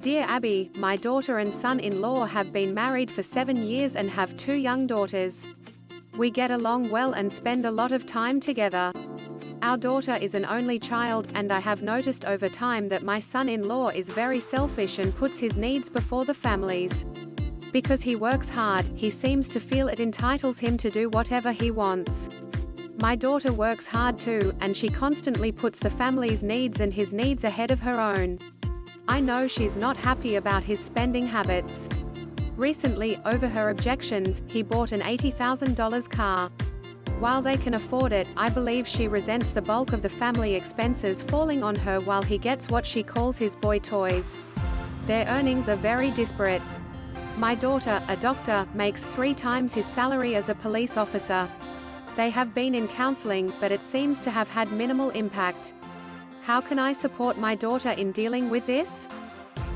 Dear Abby, my daughter and son-in-law have been married for 7 years and have 2 young daughters. We get along well and spend a lot of time together. Our daughter is an only child, and I have noticed over time that my son-in-law is very selfish and puts his needs before the family's. Because he works hard, he seems to feel it entitles him to do whatever he wants. My daughter works hard too, and she constantly puts the family's needs and his needs ahead of her own. I know she's not happy about his spending habits. Recently, over her objections, he bought an $80,000 car. While they can afford it, I believe she resents the bulk of the family expenses falling on her while he gets what she calls his boy toys. Their earnings are very disparate. My daughter, a doctor, makes 3 times his salary as a police officer. They have been in counseling, but it seems to have had minimal impact. How can I support my daughter in dealing with this?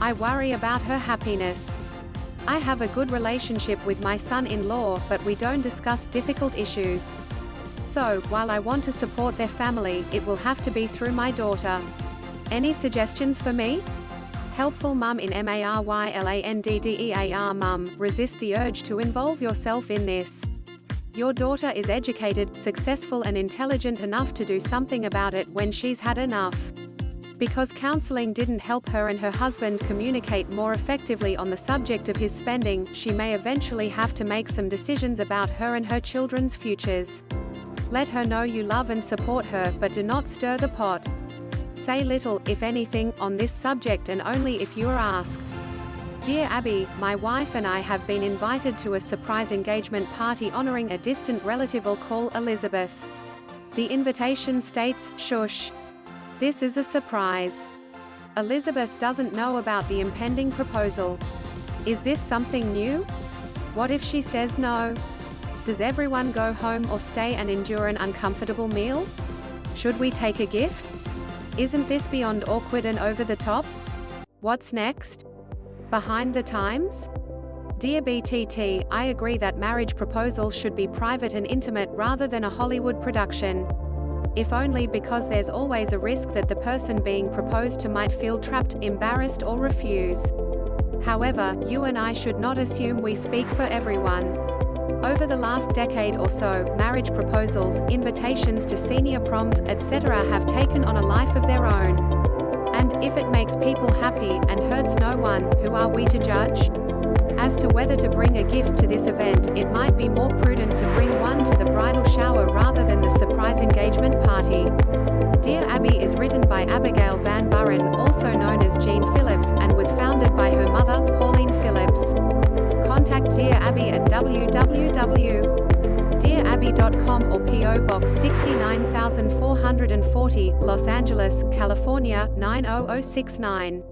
I worry about her happiness. I have a good relationship with my son-in-law, but we don't discuss difficult issues. So, while I want to support their family, it will have to be through my daughter. Any suggestions for me? Helpful Mum in MARYLANDDEAR Mum, resist the urge to involve yourself in this. Your daughter is educated, successful and intelligent enough to do something about it when she's had enough. Because counseling didn't help her and her husband communicate more effectively on the subject of his spending, she may eventually have to make some decisions about her and her children's futures. Let her know you love and support her, but do not stir the pot. Say little, if anything, on this subject and only if you are asked. Dear Abby, my wife and I have been invited to a surprise engagement party honoring a distant relative we'll call Elizabeth. The invitation states, "Shush. This is a surprise." Elizabeth doesn't know about the impending proposal. Is this something new? What if she says no? Does everyone go home or stay and endure an uncomfortable meal? Should we take a gift? Isn't this beyond awkward and over the top? What's next? Behind the times? Dear BTT, I agree that marriage proposals should be private and intimate rather than a Hollywood production. If only because there's always a risk that the person being proposed to might feel trapped, embarrassed or refuse. However, you and I should not assume we speak for everyone. Over the last decade or so, marriage proposals, invitations to senior proms, etc. have taken on a life of their own. And, if it makes people happy, and hurts no one, who are we to judge? As to whether to bring a gift to this event, it might be more prudent to bring one to the bridal shower rather than the surprise engagement party. Dear Abby is written by Abigail Van Buren, also known as Jean Phillips, and was founded by her mother, Pauline Phillips. Contact Dear Abby at www.dearabby.com or P.O. Box 69440, Los Angeles, California 90069.